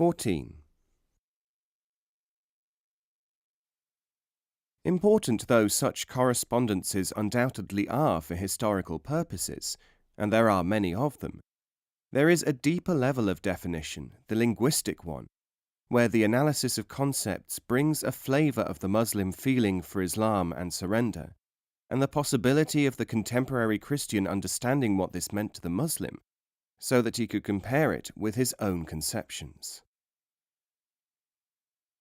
14. Important though such correspondences undoubtedly are for historical purposes, and there are many of them, there is a deeper level of definition, the linguistic one, where the analysis of concepts brings a flavour of the Muslim feeling for Islam and surrender, and the possibility of the contemporary Christian understanding what this meant to the Muslim, so that he could compare it with his own conceptions.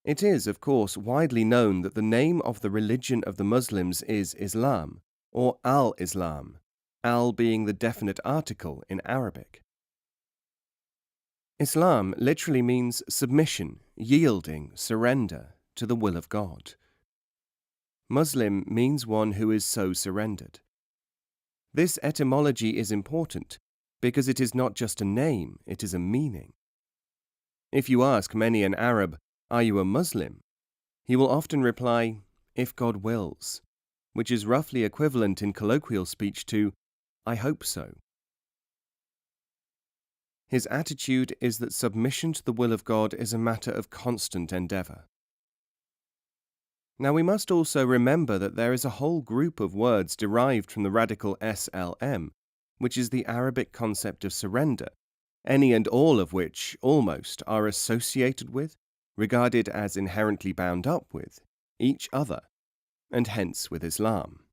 It is, of course, widely known that the name of the religion of the Muslims is Islam, or al-Islam, al being the definite article in Arabic. Islam literally means submission, yielding, surrender to the will of God. Muslim means one who is so surrendered. This etymology is important because it is not just a name, it is a meaning. If you ask many an Arab, "Are you a Muslim?" he will often reply, "If God wills," which is roughly equivalent in colloquial speech to, "I hope so." His attitude is that submission to the will of God is a matter of constant endeavour. Now we must also remember that there is a whole group of words derived from the radical SLM, which is the Arabic concept of surrender, any and all of which, almost, are associated with, regarded as inherently bound up with, each other, and hence with Islam.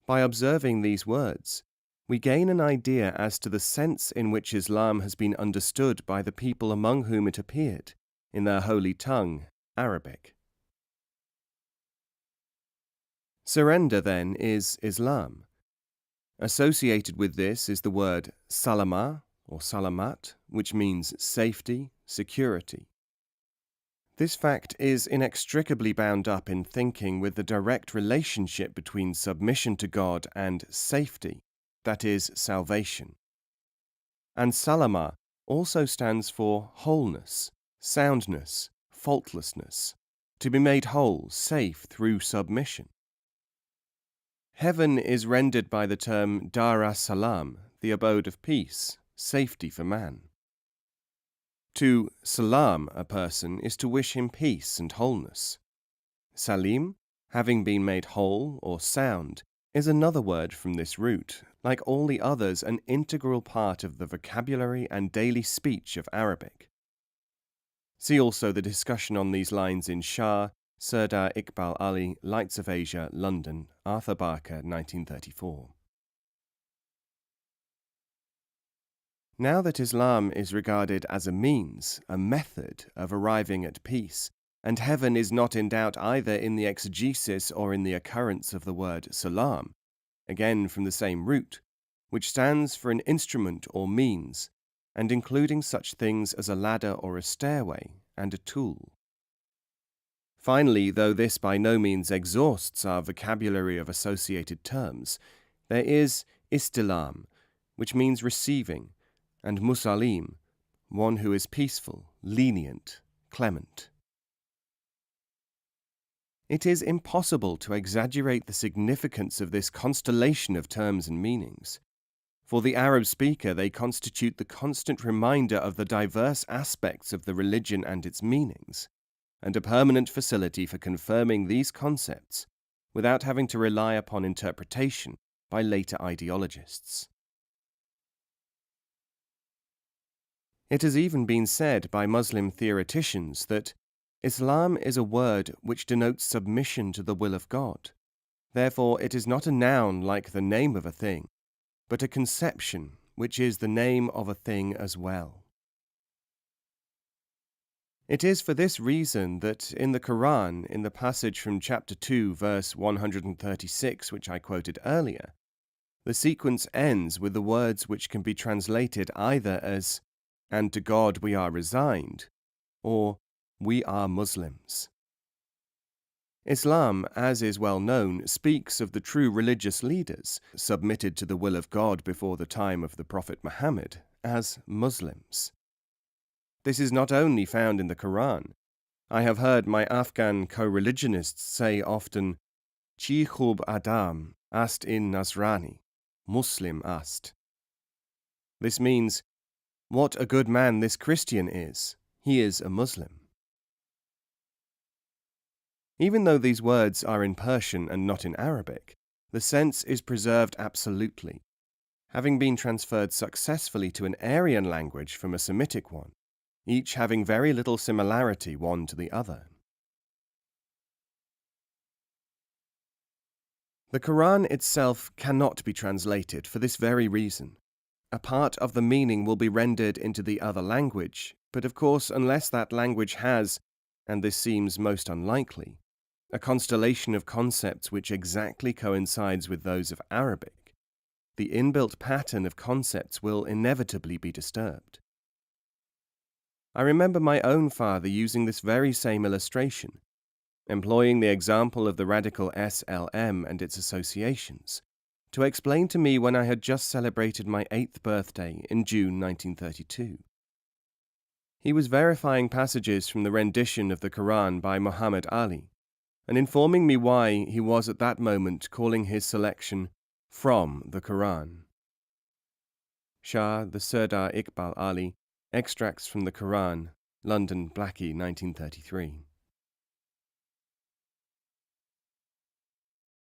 By observing these words, we gain an idea as to the sense in which Islam has been understood by the people among whom it appeared, in their holy tongue, Arabic. Surrender, then, is Islam. Associated with this is the word salama, or salamat, which means safety, security. This fact is inextricably bound up in thinking with the direct relationship between submission to God and safety, that is, salvation. And salama also stands for wholeness, soundness, faultlessness, to be made whole, safe through submission. Heaven is rendered by the term Dar as-Salam, the abode of peace, safety for man. To salam a person is to wish him peace and wholeness. Salim, having been made whole or sound, is another word from this root, like all the others an integral part of the vocabulary and daily speech of Arabic. See also the discussion on these lines in Shah, Serdar Iqbal Ali, Lights of Asia, London, Arthur Barker, 1934. Now that Islam is regarded as a means, a method of arriving at peace, and heaven is not in doubt either in the exegesis or in the occurrence of the word salam, again from the same root, which stands for an instrument or means, and including such things as a ladder or a stairway, and a tool. Finally, though this by no means exhausts our vocabulary of associated terms, there is istilam, which means receiving, and musalim, one who is peaceful, lenient, clement. It is impossible to exaggerate the significance of this constellation of terms and meanings. For the Arab speaker, they constitute the constant reminder of the diverse aspects of the religion and its meanings, and a permanent facility for confirming these concepts without having to rely upon interpretation by later ideologists. It has even been said by Muslim theoreticians that Islam is a word which denotes submission to the will of God. Therefore, it is not a noun like the name of a thing, but a conception which is the name of a thing as well. It is for this reason that in the Quran, in the passage from chapter 2, verse 136, which I quoted earlier, the sequence ends with the words which can be translated either as, "And to God we are resigned," or "We are Muslims." Islam, as is well known, speaks of the true religious leaders, submitted to the will of God before the time of the Prophet Muhammad, as Muslims. This is not only found in the Quran. I have heard my Afghan co-religionists say often, "Chi khub adam ast in Nasrani, Muslim ast." This means, What a good man this Christian is! He is a Muslim. Even though these words are in Persian and not in Arabic, the sense is preserved absolutely, having been transferred successfully to an Aryan language from a Semitic one, each having very little similarity one to the other. The Quran itself cannot be translated for this very reason. A part of the meaning will be rendered into the other language, but of course unless that language has, and this seems most unlikely, a constellation of concepts which exactly coincides with those of Arabic, the inbuilt pattern of concepts will inevitably be disturbed. I remember my own father using this very same illustration, employing the example of the radical SLM and its associations, to explain to me when I had just celebrated my 8th birthday in June 1932. He was verifying passages from the rendition of the Quran by Muhammad Ali, and informing me why he was at that moment calling his selection from the Quran. Shah, the Sardar Iqbal Ali, Extracts from the Quran, London, Blackie, 1933.